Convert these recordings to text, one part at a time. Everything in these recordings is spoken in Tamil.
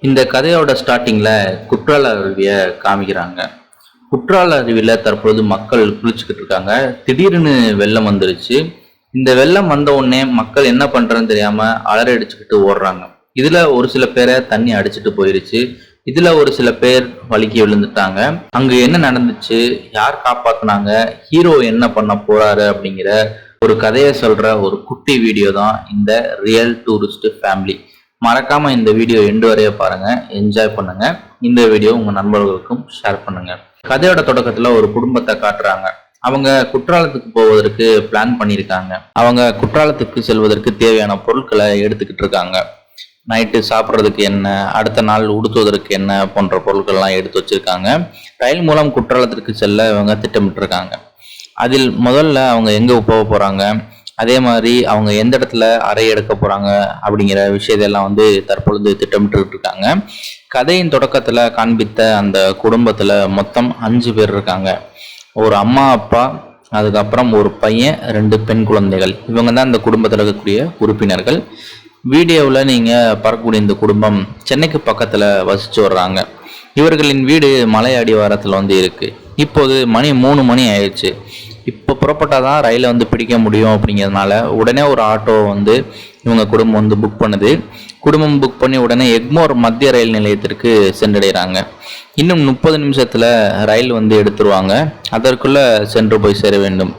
இந்த கதையோட ஸ்டார்டிங்ல குற்றால அருவியை காமிக்கிறாங்க. குற்றால அருவியில தற்பொழுது மக்கள் குளிச்சுக்கிட்டு இருக்காங்க. திடீர்னு வெள்ளம் வந்துருச்சு. இந்த வெள்ளம் வந்த உடனே மக்கள் என்ன பண்றதுன்னு தெரியாம அலறி அடிச்சுக்கிட்டு ஓடுறாங்க. இதுல ஒரு சில பேரை தண்ணி அடிச்சுட்டு போயிருச்சு. இதுல ஒரு சில பேர் வலிக்கி விழுந்துட்டாங்க. அங்க என்ன நடந்துச்சு, யார் காப்பாத்துனாங்க, ஹீரோ என்ன பண்ண போறாரு அப்படிங்கிற ஒரு கதையை சொல்ற ஒரு குட்டி வீடியோ தான் இந்த ரியல் டூரிஸ்ட் ஃபேமிலி. மறக்காம இந்த வீடியோ எண்டு வரைய பாருங்க, என்ஜாய் பண்ணுங்க. இந்த வீடியோ உங்க நண்பர்களுக்கும் ஷேர் பண்ணுங்க. கதையோட தொடக்கத்துல ஒரு குடும்பத்தை காட்டுறாங்க. அவங்க குற்றாலத்துக்கு போவதற்கு பிளான் பண்ணியிருக்காங்க. அவங்க குற்றாலத்துக்கு செல்வதற்கு தேவையான பொருட்களை எடுத்துக்கிட்டு இருக்காங்க. நைட்டு சாப்பிட்றதுக்கு என்ன, அடுத்த நாள் உடுத்துவதற்கு என்ன போன்ற பொருட்கள்லாம் எடுத்து வச்சிருக்காங்க. ரயில் மூலம் குற்றாலத்திற்கு செல்ல இவங்க திட்டமிட்டு இருக்காங்க. அதில் முதல்ல அவங்க எங்க போக போறாங்க, அதே மாதிரி அவங்க எந்த இடத்துல அறை எடுக்க போறாங்க அப்படிங்கிற விஷயத்தெல்லாம் தற்பொழுது திட்டமிட்டு இருக்காங்க. கதையின் தொடக்கத்துல காண்பித்த அந்த குடும்பத்துல மொத்தம் 5 பேர் இருக்காங்க. ஒரு அம்மா, அப்பா, அதுக்கப்புறம் ஒரு பையன், 2 பெண் குழந்தைகள். இவங்க தான் இந்த குடும்பத்தில் இருக்கக்கூடிய உறுப்பினர்கள். வீடியோவில் நீங்கள் பார்க்கக்கூடிய இந்த குடும்பம் சென்னைக்கு பக்கத்தில் வசித்து வர்றாங்க. இவர்களின் வீடு மலை அடிவாரத்தில் இருக்கு. இப்போது மணி 3 மணி ஆயிடுச்சு. இப்போ புறப்பட்டாதான் ரயிலை பிடிக்க முடியும். அப்படிங்கிறதுனால உடனே ஒரு ஆட்டோ இவங்க குடும்பம் புக் பண்ணுது. குடும்பம் புக் பண்ணி உடனே எக்மோர் மத்திய ரயில் நிலையத்திற்கு சென்றடைகிறாங்க. இன்னும் 30 நிமிஷத்துல ரயில் எடுத்துருவாங்க. அதற்குள்ள சென்று போய் சேர வேண்டும்.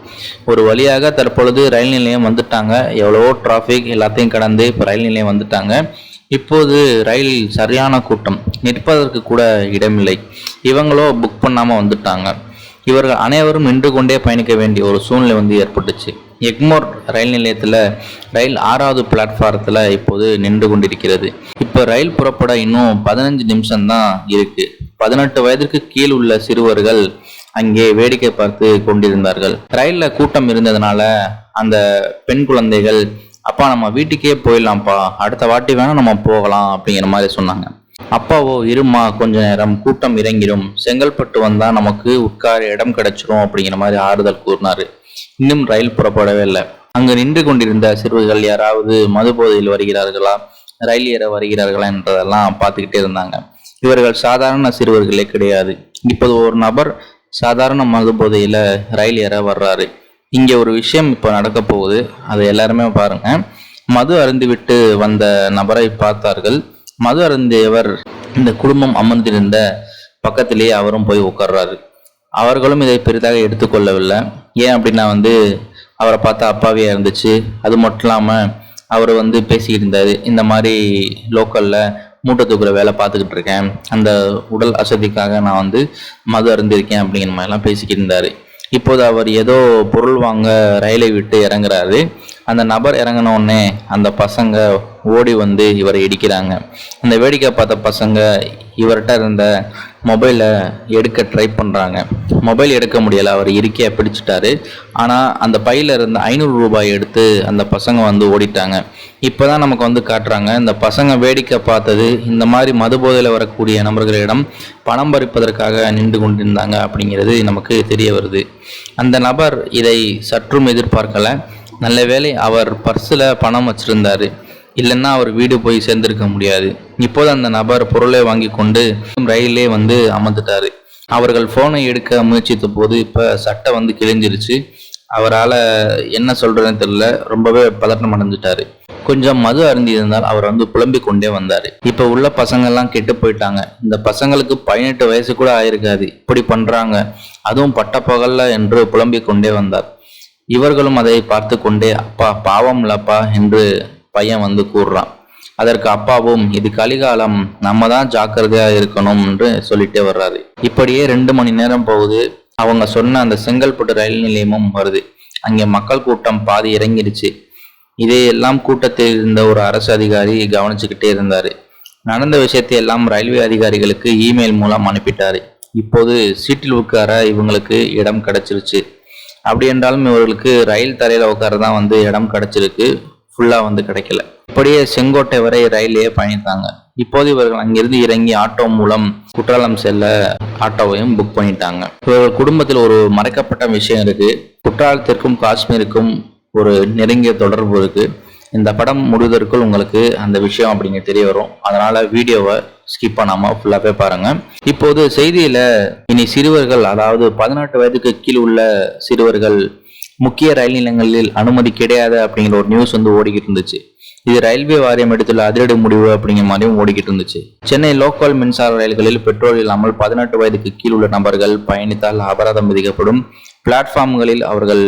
ஒரு வழியாக தற்பொழுது ரயில் நிலையம் வந்துட்டாங்க. எவ்வளவோ டிராஃபிக் எல்லாத்தையும் கடந்து இப்போ ரயில் நிலையம் வந்துட்டாங்க. இப்போது ரயில் சரியான கூட்டம், நிற்பதற்கு கூட இடமில்லை. இவங்களோ புக் பண்ணாம வந்துட்டாங்க. இவர்கள் அனைவரும் நின்று கொண்டே பயணிக்க வேண்டிய ஒரு சூழ்நிலை ஏற்பட்டுச்சு. எக்மோர் ரயில் நிலையத்தில் ரயில் 6வது பிளாட்ஃபாரத்தில் இப்போது நின்று கொண்டிருக்கிறது. இப்போ ரயில் புறப்பட இன்னும் 15 நிமிஷம் தான் இருக்கு. 18 வயதிற்கு கீழ் உள்ள சிறுவர்கள் அங்கே வேடிக்கை பார்த்து கொண்டிருந்தார்கள். ரயில்ல கூட்டம் இருந்ததுனால அந்த பெண் குழந்தைகள், அப்பா நம்ம வீட்டுக்கே போயிடலாம்ப்பா, அடுத்த வாட்டி வேணா நம்ம போகலாம் அப்படிங்கிற மாதிரி சொன்னாங்க. அப்பாவோ, இருமா கொஞ்ச நேரம், கூட்டம் இறங்கிடும், செங்கல்பட்டு வந்தா நமக்கு உட்கார இடம் கிடைச்சிரும் அப்படிங்கிற மாதிரி ஆறுதல் கூறினாரு. இன்னும் ரயில் புறப்படவே இல்லை. அங்கு நின்று கொண்டிருந்த சிறுவர்கள் யாராவது மது போதையில் வருகிறார்களா, ரயில் ஏற வருகிறார்களா என்றதெல்லாம் பார்த்துக்கிட்டே இருந்தாங்க. இவர்கள் சாதாரண சிறுவர்களே கிடையாது. இப்போது ஒரு நபர் சாதாரண மது போதையில ரயில் ஏற வர்றாரு. இங்க ஒரு விஷயம் இப்போ நடக்க போகுது, அதை எல்லாருமே பாருங்க. மது அருந்திவிட்டு வந்த நபரை பார்த்தார்கள். மது அருந்தியவர் இந்த குடும்பம் அமர்ந்திருந்த பக்கத்திலேயே அவரும் போய் உட்கார்றாரு. அவர்களும் இதை பெரிதாக எடுத்துக்கொள்ளவில்லை. ஏன் அப்படின்னா அவரை பார்த்தா அப்பாவியா இருந்துச்சு. அது மட்டும் இல்லாம அவர் பேசிக்கிட்டு இருந்தாரு, இந்த மாதிரி லோக்கல்ல மூட்டை தூக்குற வேலை பார்த்துக்கிட்டு இருக்கேன், அந்த உடல் அசதிக்காக நான் மது அருந்திருக்கேன் அப்படிங்கிற மாதிரிலாம் பேசிக்கிட்டு இருந்தாரு. இப்போது அவர் ஏதோ பொருள் வாங்க ரயிலை விட்டு இறங்குறாரு. அந்த நபர் இறங்கின உடனே அந்த பசங்க ஓடி இவரை இடிக்கிறாங்க. அந்த வேடிக்கை பார்த்த பசங்க இவர்கிட்ட இருந்த மொபைலை எடுக்க ட்ரை பண்ணுறாங்க. மொபைல் எடுக்க முடியலை, அவர் இருக்கையா பிடிச்சிட்டாரு. ஆனால் அந்த பையில இருந்த 500 ரூபாய் எடுத்து அந்த பசங்க ஓடிட்டாங்க. இப்போதான் நமக்கு காட்டுறாங்க, இந்த பசங்க வேடிக்கை பார்த்தது இந்த மாதிரி மது போதையில் வரக்கூடிய நபர்களிடம் பணம் பறிப்பதற்காக நின்று கொண்டிருந்தாங்க அப்படிங்கிறது நமக்கு தெரிய வருது. அந்த நபர் இதை சற்றும் எதிர்பார்க்கல. நல்ல வேளை அவர் பர்ஸில் பணம் வச்சிருந்தாரு, இல்லைன்னா அவர் வீடு போய் சேர்ந்திருக்க முடியாது. இப்போது அந்த நபர் பொருளை வாங்கி கொண்டு ரயிலே அமர்ந்துட்டாரு. அவர்கள் போனை எடுக்க முயற்சித்த போது இப்போ சட்டை கிழிஞ்சிருச்சு. அவரால் என்ன சொல்றதுன்னு தெரியல, ரொம்பவே பதட்டம் அடைஞ்சிட்டாரு. கொஞ்சம் மது அருந்தி இருந்தால் அவர் புலம்பிக் கொண்டே வந்தாரு. இப்ப உள்ள பசங்க எல்லாம் கெட்டு போயிட்டாங்க. இந்த பசங்களுக்கு 18 வயசு கூட ஆயிருக்காது, இப்படி பண்றாங்க, அதுவும் பட்ட பகல்ல என்று புலம்பிக் கொண்டே வந்தார். இவர்களும் அதை பார்த்து கொண்டே, அப்பா பாவம் இல்லப்பா என்று பையன் கூறுறான். அதற்கு அப்பாவும், இது கலிகாலம், நம்ம தான் ஜாக்கிரதையா இருக்கணும் என்று சொல்லிட்டே வர்றாரு. இப்படியே 2 மணி நேரம் போகுது. அவங்க சொன்ன அந்த செங்கல்பட்டு ரயில் நிலையமும் வருது. அங்கே மக்கள் கூட்டம் பாதி இறங்கிடுச்சு. இதையெல்லாம் கூட்டத்தில் இருந்த ஒரு அரசு அதிகாரி கவனிச்சுக்கிட்டே இருந்தாரு. நடந்த விஷயத்தை எல்லாம் ரயில்வே அதிகாரிகளுக்கு இமெயில் மூலம் அனுப்பிட்டாரு. இப்போது சீட்டில் உட்கார இவங்களுக்கு இடம் கிடைச்சிருச்சு. அப்படி என்றாலும் இவர்களுக்கு ரயில் தரையில உட்காரதான் இடம் கிடைச்சிருக்கு, ஃபுல்லா கிடைக்கல. இப்படியே செங்கோட்டை வரை ரயிலே பயணித்தாங்க. இப்போது இவர்கள் அங்கிருந்து இறங்கி ஆட்டோ மூலம் குற்றாலம் செல்ல ஆட்டோவையும் புக் பண்ணிட்டாங்க. இவர்கள் குடும்பத்தில் ஒரு மறைக்கப்பட்ட விஷயம் இருக்கு. குற்றாலத்திற்கும் காஷ்மீருக்கும் ஒரு நெருங்கிய தொடர்பு இருக்கு. இந்த படம் முடிவதற்குள் உங்களுக்கு அந்த விஷயம் அப்படிங்க தெரிய வரும். அதனால வீடியோவை ஸ்கிப் பண்ணாம ஃபுல்லாவே பாருங்க. இப்போது செய்தியில இனி சிறுவர்கள், அதாவது 18 வயதுக்கு கீழ் உள்ள சிறுவர்கள் முக்கிய ரயில் நிலையங்களில் அனுமதி கிடையாது அப்படிங்கிற ஒரு நியூஸ் வந்து ஓடிக்கிட்டு இருந்துச்சு. இது ரயில்வே வாரியம் எடுத்துள்ள அதிரடி முடிவு அப்படிங்கிற மாதிரியும் ஓடிக்கிட்டு இருந்துச்சு. சென்னை லோக்கல் மின்சார ரயில்களில் பெட்ரோல் இல்லாமல் 18 வயதுக்கு கீழ் உள்ள நபர்கள் பயணித்தால் அபராதம் விதிக்கப்படும். பிளாட்ஃபார்ம்களில் அவர்கள்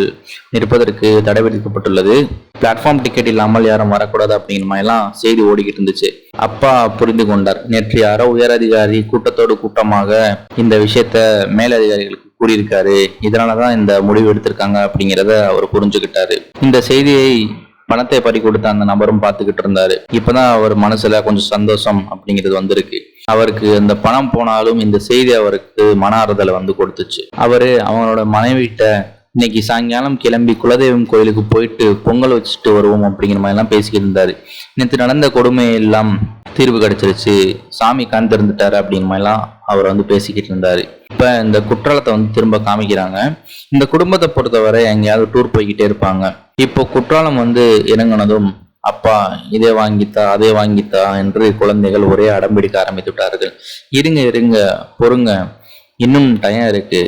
நிற்பதற்கு தடை விதிக்கப்பட்டுள்ளது. பிளாட்ஃபார்ம் டிக்கெட் இல்லாமல் யாரும் வரக்கூடாது அப்படிங்கிற மாதிரிலாம் செய்தி ஓடிக்கிட்டு இருந்துச்சு. அப்பா புரிந்து கொண்டார். நேற்று யாரோ உயரதிகாரி கூட்டத்தோடு கூட்டமாக இந்த விஷயத்த மேலதிகாரிகளுக்கு கூறியிருக்காரு. இதனாலதான் இந்த முடிவு எடுத்திருக்காங்க அப்படிங்கிறத அவர் புரிஞ்சுக்கிட்டாரு. இந்த செய்தியை பணத்தை பறி கொடுத்த அந்த நபரும் பார்த்துக்கிட்டு இருந்தாரு. இப்பதான் அவர் மனசுல கொஞ்சம் சந்தோஷம் அப்படிங்கிறது வந்திருக்கு. அவருக்கு அந்த பணம் போனாலும் இந்த செய்தி அவருக்கு மன ஆறுதலை வந்து கொடுத்துச்சு. அவரு அவங்களோட மனைவிட்ட இன்னைக்கு சாயங்காலம் கிளம்பி குலதெய்வம் கோயிலுக்கு போயிட்டு பொங்கல் வச்சுட்டு வருவோம் அப்படிங்கிற மாதிரி எல்லாம் பேசிக்கிட்டு இருந்தாரு. நேற்று நடந்த கொடுமை எல்லாம் தீர்வு கிடைச்சிருச்சு, சாமி கண் திறந்துட்டாரு அப்படிங்கிற மாதிரிலாம் அவர் வந்து பேசிக்கிட்டு இருந்தாரு. இப்ப இந்த குற்றாலத்தை வந்து திரும்ப காமிக்கிறாங்க. இந்த குடும்பத்தை பொறுத்தவரை எங்கேயாவது டூர் போய்கிட்டே இருப்பாங்க. இப்போ குற்றாலம் வந்து இறங்கினதும் அப்பா இதே வாங்கித்தா அதே வாங்கித்தா என்று குழந்தைகள் ஒரே அடம்பிடிக்க ஆரம்பித்து விட்டார்கள். இருங்க பொறுங்க, இன்னும் டைம் இருக்கு,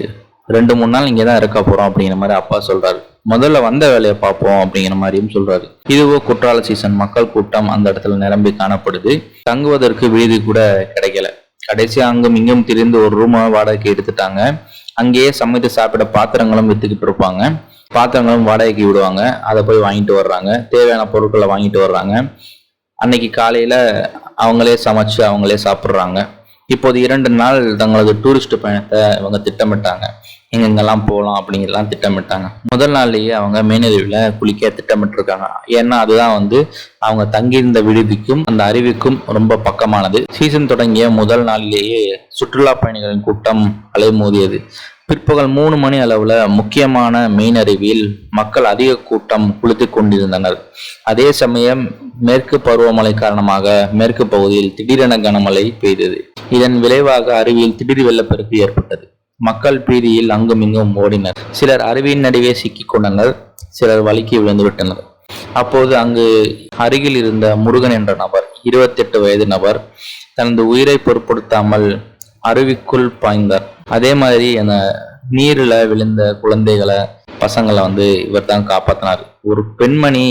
2-3 நாள் இங்கதான் இருக்க போறோம் அப்படிங்கிற மாதிரி அப்பா சொல்றாரு. முதல்ல வந்த வேலையை பார்ப்போம் அப்படிங்கிற மாதிரியும் சொல்றாரு. இதுவோ குற்றால சீசன், மக்கள் கூட்டம் அந்த இடத்துல நிரம்பி காணப்படுது. தங்குவதற்கு விடுதி கூட கிடைக்கல. கடைசியா அங்கும் இங்கும் திரிந்து ஒரு ரூமை வாடகைக்கு எடுத்துட்டாங்க. அங்கேயே சமைத்து சாப்பிட பாத்திரங்களும் வித்துக்கிட்டு இருப்பாங்க. பாத்திரங்களும் வாடகைக்கு விடுவாங்க. அதை போய் வாங்கிட்டு வர்றாங்க. தேவையான பொருட்களை வாங்கிட்டு வர்றாங்க. அன்னைக்கு காலையில அவங்களே சமைச்சு அவங்களே சாப்பிட்றாங்க. இப்போது 2 நாள் தங்களது டூரிஸ்ட் பயணத்தை இவங்க திட்டமிட்டாங்க. எங்கெங்கெல்லாம் போகலாம் அப்படிங்கிறலாம் திட்டமிட்டாங்க. முதல் நாள்லயே அவங்க மெயினருவில குளிக்க திட்டமிட்டு இருக்காங்க. ஏன்னா அதுதான் வந்து அவங்க தங்கியிருந்த விடுதிக்கும் அந்த அருவிக்கும் ரொம்ப பக்கமானது. சீசன் தொடங்கிய முதல் நாளிலேயே சுற்றுலா பயணிகளின் கூட்டம் அலைமோதியது. பிற்பகல் 3 மணி அளவுல முக்கியமான மெயின் அருவியில் மக்கள் அதிக கூட்டம் குளித்து கொண்டிருந்தனர். அதே சமயம் மேற்கு பருவமழை காரணமாக மேற்கு பகுதியில் திடீரென கனமழை பெய்தது. இதன் விளைவாக அருவியில் திடீர் வெள்ளப்பெருக்கு ஏற்பட்டது. மக்கள் பீதியில் அங்கும் இங்கும் ஓடினர். சிலர் அருவியின் நடுவே சிக்கிக் கொண்டனர், சிலர் வலிக்கு விழுந்து விட்டனர். அப்போது அங்கு அருகில் இருந்த முருகன் என்ற நபர், 28 வயது நபர், தனது உயிரை பொருட்படுத்தாமல் அருவிக்குள் பாய்ந்தார். அதே மாதிரி அந்த நீர்ல விழுந்த குழந்தைகளை, பசங்களை வந்து இவர் தான் காப்பாத்தினார். ஒரு பெண்மணி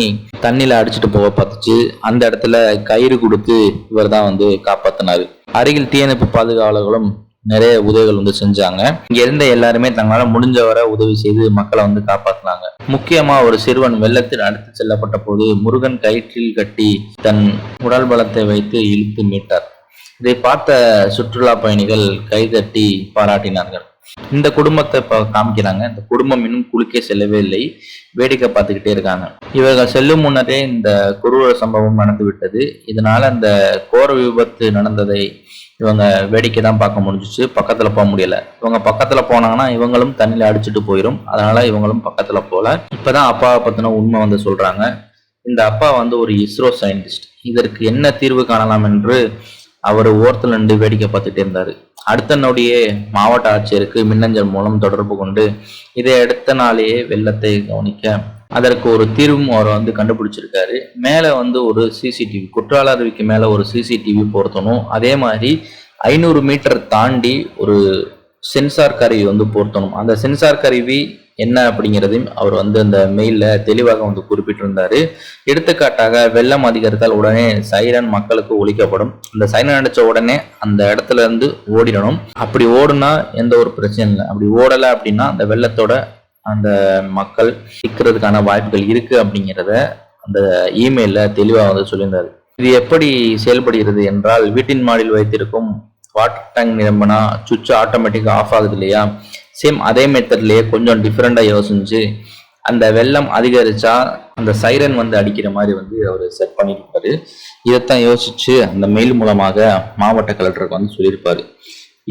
தண்ணியில அடிச்சுட்டு போக பார்த்துச்சு. அந்த இடத்துல கயிறு கொடுத்து இவர் தான் வந்து காப்பாத்தினாரு. அருகில் தீயணைப்பு பாதுகாவலர்களும் நிறைய உதவிகள் வந்து செஞ்சாங்க. இங்க இருந்த எல்லாருமே தங்களால முடிஞ்ச வரை உதவி செய்து மக்களை வந்து காப்பாத்தினாங்க. முக்கியமா ஒரு சிறுவன் வெள்ளத்தில் அடித்து செல்லப்பட்ட போது முருகன் கயிற்றில் கட்டி தன் உடல் பலத்தை வைத்து இழுத்து மீட்டார். இதை பார்த்த சுற்றுலா பயணிகள் கைதட்டி பாராட்டினார்கள். இந்த குடும்பத்தை காமிக்கிறாங்க. இந்த குடும்பம் இன்னும் குளிக்க செல்லவே இல்லை, வேடிக்கை பார்த்துக்கிட்டே இருக்காங்க. இவர்கள் செல்லும் முன்னரே இந்த கொடூர சம்பவம் நடந்து விட்டது. இதனால அந்த கோர விபத்து நடந்ததை இவங்க வேடிக்கை தான் பார்க்க முடிஞ்சிச்சு, பக்கத்துல போக முடியல. இவங்க பக்கத்துல போனாங்கன்னா இவங்களும் தண்ணியில அடிச்சுட்டு போயிடும். அதனால இவங்களும் பக்கத்துல போல. இப்பதான் அப்பாவை பத்தின உண்மை வந்து சொல்றாங்க. இந்த அப்பா வந்து ஒரு இஸ்ரோ சயின்டிஸ்ட். இதற்கு என்ன தீர்வு காணலாம் என்று அவர் ஓரத்துல நின்று வேடிக்கை பார்த்துட்டே இருந்தாரு. அடுத்த நொடியே மாவட்ட ஆட்சியருக்கு மின்னஞ்சல் மூலம் தொடர்பு கொண்டு இதை அடுத்த நாளையே வெள்ளத்தை கவனிக்க அதற்கு ஒரு தீர்வும் அவர் வந்து கண்டுபிடிச்சிருக்காரு. மேல வந்து ஒரு சிசிடிவி, குற்றால அருவிக்கு மேல ஒரு சிசிடிவி பொருத்தணும். அதே மாதிரி 500 மீட்டர் தாண்டி ஒரு சென்சார் கருவி வந்து பொருத்தணும். அந்த சென்சார் கருவி என்ன அப்படிங்கிறதையும் அவர் வந்து அந்த மெயில்ல தெளிவாக வந்து குறிப்பிட்டிருந்தாரு. எடுத்துக்காட்டாக வெள்ளம் அதிகரித்தால் உடனே சைரன் மக்களுக்கு ஒலிக்கப்படும். அந்த சைரன் அடிச்ச உடனே அந்த இடத்துல இருந்து ஓடிடணும். அப்படி ஓடுனா எந்த ஒரு பிரச்சனையும் இல்லை. அப்படி ஓடலை அப்படின்னா அந்த வெள்ளத்தோட அந்த மக்கள் சிக்கிறதுக்கான வாய்ப்புகள் இருக்கு அப்படிங்கிறத அந்த இமெயில்ல தெளிவாக வந்து சொல்லியிருந்தாரு. இது எப்படி செயல்படுகிறது என்றால், வீட்டின் மாடியில் வைத்திருக்கும் வாட்டர் டேங்க் நிரம்பினா சுவிட்ச் ஆட்டோமேட்டிக்காக ஆஃப் ஆகுது இல்லையா, சேம் அதே மெத்தட்லயே கொஞ்சம் டிஃப்ரெண்டா யோசிச்சு அந்த வெள்ளம் அதிகரிச்சா அந்த சைரன் வந்து அடிக்கிற மாதிரி வந்து அவர் செட் பண்ணியிருப்பாரு. இதைத்தான் யோசிச்சு அந்த மெயில் மூலமாக மாவட்ட கலெக்டருக்கு வந்து சொல்லியிருப்பாரு.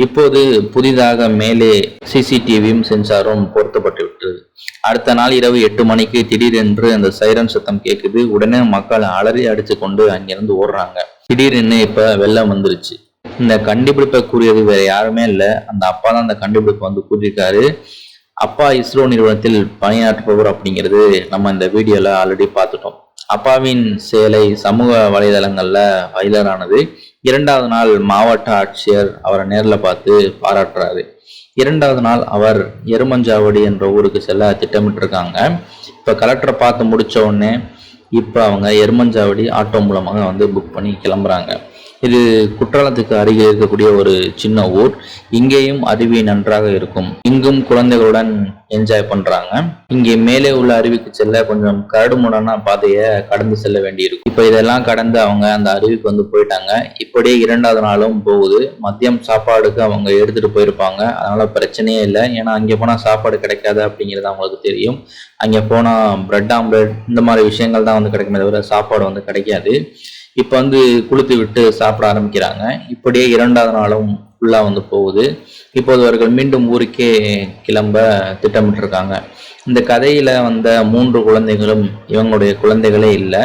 இப்போது புதிதாக மேலே சிசிடிவியும் சென்சாரும் பொருத்தப்பட்டு விட்டது. அடுத்த நாள் இரவு 8 மணிக்கு திடீரென்று அந்த சைரன் சத்தம் கேட்குது. உடனே மக்கள் அலறி அடிச்சு கொண்டு அங்கிருந்து ஓடுறாங்க. திடீர்னு இப்ப வெள்ளம் வந்துருச்சு. இந்த கண்டுபிடிப்பை கூறியது வேற யாருமே இல்லை, அந்த அப்பா தான் அந்த கண்டுபிடிப்பை வந்து கூறியிருக்காரு. அப்பா இஸ்ரோ நிறுவனத்தில் பணியாற்றுபவர் அப்படிங்கிறது நம்ம இந்த வீடியோல ஆல்ரெடி பார்த்துட்டோம். அப்பாவின் சேலை சமூக வலைதளங்கள்ல வைரலானது. 2வது நாள் மாவட்ட ஆட்சியர் அவரை நேரில் பார்த்து பாராட்டுறாரு. 2வது நாள் அவர் எருமஞ்சாவடி என்ற ஊருக்கு செல்ல திட்டமிட்டிருக்காங்க. இப்போ கலெக்டரை பார்த்து முடிச்ச உடனே இப்போ அவங்க எருமஞ்சாவடி ஆட்டோ மூலமாக புக் பண்ணி கிளம்புறாங்க. இது குற்றாலத்துக்கு அருகே இருக்கக்கூடிய ஒரு சின்ன ஊர். இங்கேயும் அருவி நன்றாக இருக்கும். இங்கும் குழந்தைகளுடன் என்ஜாய் பண்றாங்க. இங்கே மேலே உள்ள அருவிக்கு செல்ல கொஞ்சம் கரடுமுரடான பாதையை கடந்து செல்ல வேண்டியிருக்கும். இப்போ இதெல்லாம் கடந்து அவங்க அந்த அருவிக்கு போயிட்டாங்க. இப்படியே 2வது நாளும் போகுது. மதியம் சாப்பாடுக்கு அவங்க எடுத்துட்டு போயிருப்பாங்க. அதனால பிரச்சனையே இல்லை. ஏன்னா அங்கே போனா சாப்பாடு கிடைக்காது அப்படிங்கிறது அவங்களுக்கு தெரியும். அங்கே போனா பிரெட் ஆம்லெட் இந்த மாதிரி விஷயங்கள் தான் கிடைக்குமே தவிர சாப்பாடு கிடைக்காது. இப்போ குளித்து விட்டு சாப்பிட ஆரம்பிக்கிறாங்க. இப்படியே 2வது நாளும் ஃபுல்லா போகுது. இப்போது அவர்கள் மீண்டும் ஊருக்கே கிளம்ப திட்டமிட்டிருக்காங்க. இந்த கதையில வந்த 3 குழந்தைகளும் இவங்களுடைய குழந்தைகளே இல்லை.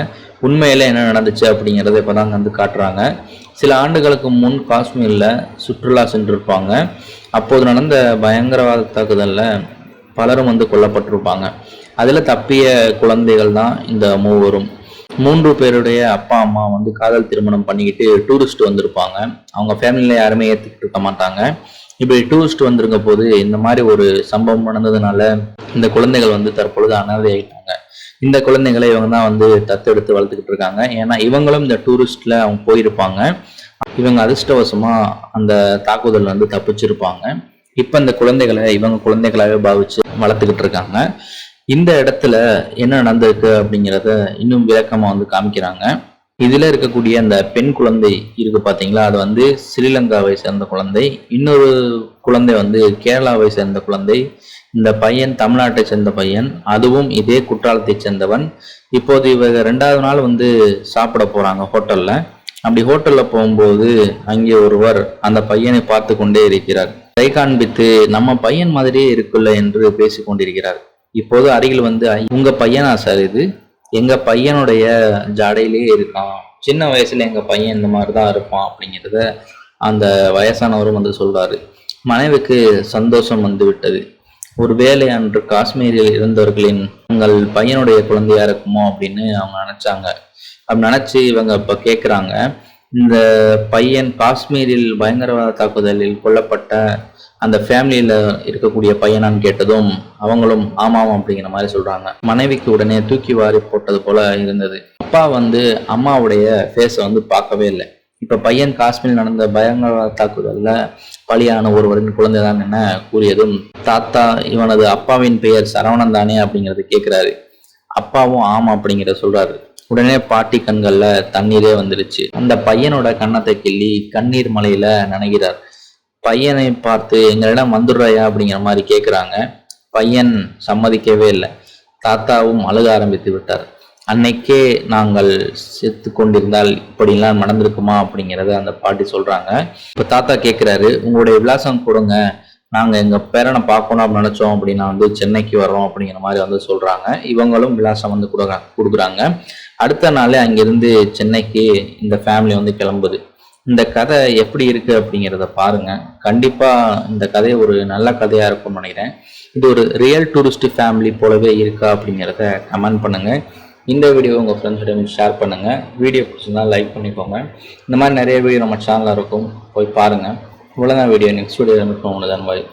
உண்மையில என்ன நடந்துச்சு அப்படிங்கிறத இப்போதான் காட்டுறாங்க. சில ஆண்டுகளுக்கு முன் காஷ்மீர்ல சுற்றுலா சென்றிருப்பாங்க. அப்போது நடந்த பயங்கரவாத தாக்குதல்ல பலரும் கொல்லப்பட்டிருப்பாங்க. அதுல தப்பிய குழந்தைகள் தான் இந்த 3வரும். 3 பேருடைய அப்பா அம்மா காதல் திருமணம் பண்ணிக்கிட்டு டூரிஸ்ட் வந்திருப்பாங்க. அவங்க ஃபேமிலியில யாருமே ஏற்றுக்கிட்டு இருக்க மாட்டாங்க. இப்படி டூரிஸ்ட் வந்திருக்க போது இந்த மாதிரி ஒரு சம்பவம் நடந்ததுனால இந்த குழந்தைகள் தற்பொழுது அனாதை ஆயிட்டாங்க. இந்த குழந்தைகளை இவங்க தான் தத்தெடுத்து வளர்த்துக்கிட்டு இருக்காங்க. ஏன்னா இவங்களும் இந்த டூரிஸ்ட்ல அவங்க போயிருப்பாங்க. இவங்க அதிர்ஷ்டவசமா அந்த தாக்குதல் தப்பிச்சிருப்பாங்க. இப்ப இந்த குழந்தைகளை இவங்க குழந்தைகளாவே பாவிச்சு வளர்த்துக்கிட்டு இருக்காங்க. இந்த இடத்துல என்ன நடந்திருக்கு அப்படிங்கிறத இன்னும் விளக்கமா காமிக்கிறாங்க. இதுல இருக்கக்கூடிய அந்த பெண் குழந்தை இருக்கு பாத்தீங்களா, அது ஸ்ரீலங்காவை சேர்ந்த குழந்தை. இன்னொரு குழந்தை கேரளாவை சேர்ந்த குழந்தை. இந்த பையன் தமிழ்நாட்டை சேர்ந்த பையன், அதுவும் இதே குற்றாலத்தை சேர்ந்தவன். இப்போது இவங்க 2வது நாள் சாப்பிட போறாங்க ஹோட்டல்ல. அப்படி ஹோட்டல்ல போகும்போது அங்கே ஒருவர் அந்த பையனை பார்த்து கொண்டே இருக்கிறார். கை காண்பித்து நம்ம பையன் மாதிரியே இருக்குல்ல என்று பேசிக் கொண்டிருக்கிறார். இப்போது அருகில் உங்க பையனா சார், இது எங்க பையனுடைய ஜாடையிலேயே இருக்கான், சின்ன வயசுல எங்க பையன் இந்த மாதிரிதான் இருப்பான் அப்படிங்கிறத அந்த வயசானவரும் சொல்றாரு. மனைவிக்கு சந்தோஷம் விட்டது. ஒருவேளை அன்று காஷ்மீரில் இருந்தவர்களின் உங்கள் பையனுடைய குழந்தையா இருக்குமோ அப்படின்னு அவங்க நினைச்சாங்க. அப்படி நினைச்சு இவங்க இப்ப கேக்குறாங்க, இந்த பையன் காஷ்மீரில் பயங்கரவாத தாக்குதலில் கொல்லப்பட்ட அந்த ஃபேமிலியில இருக்கக்கூடிய பையனான்னு கேட்டதும் அவங்களும் ஆமாம் அப்படிங்கிற மாதிரி சொல்றாங்க. மனைவிக்கு உடனே தூக்கி வாரி போட்டது போல இருந்தது. அப்பா அம்மாவுடைய ஃபேஸை பார்க்கவே இல்லை. இப்ப பையன் காஷ்மீர் நடந்த பயங்கரவாத தாக்குதல்ல பலியான ஒருவரின் குழந்தைதான் என கூறியதும், தாத்தா இவனது அப்பாவின் பெயர் சரவணன் தானே அப்படிங்கறது கேட்கிறாரு. அப்பாவும் ஆமா அப்படிங்கிற சொல்றாரு. உடனே பாட்டி கண்கள்ல தண்ணீரே வந்துருச்சு. அந்த பையனோட கன்னத்தை கிள்ளி கண்ணீர் மலையில நனைகிறார். பையனை பார்த்து எங்களிடம் வந்துடுறாயா அப்படிங்கிற மாதிரி கேட்குறாங்க. பையன் சம்மதிக்கவே இல்லை. தாத்தாவும் அழுக ஆரம்பித்து விட்டார். அன்னைக்கே நாங்கள் செத்து கொண்டிருந்தால் இப்படிலாம் நடந்திருக்குமா அப்படிங்கிறத அந்த பாட்டி சொல்றாங்க. இப்போ தாத்தா கேட்குறாரு, உங்களுடைய விலாசம் கொடுங்க, நாங்க எங்க பேரனை பார்க்கணும் அப்படின்னு நினைச்சோம் அப்படின்னா சென்னைக்கு வர்றோம் அப்படிங்கிற மாதிரி சொல்றாங்க. இவங்களும் விலாசம் கொடுக்குறாங்க. அடுத்த நாளே அங்கிருந்து சென்னைக்கு இந்த ஃபேமிலி கிளம்புது. இந்த கதை எப்படி இருக்கு அப்படிங்கிறத பாருங்க. கண்டிப்பா இந்த கதை ஒரு நல்ல கதையா இருக்கும்னு நினைக்கிறேன். இது ஒரு ரியல் டூரிஸ்ட் ஃபேமிலி போலவே இருக்கா அப்படிங்கிறத கமெண்ட் பண்ணுங்க. இந்த வீடியோ உங்க ஃப்ரெண்ட்ஸோட ஷேர் பண்ணுங்க. வீடியோ பிடிச்சிருந்தா லைக் பண்ணிக்கோங்க. இந்த மாதிரி நிறைய வீடியோ நம்ம சேனல்ல இருக்கும், போய் பாருங்க. இவ்வளவுதான் வீடியோ. நெக்ஸ்ட் வீடியோ மீட் பண்ணுவோம். பாய்.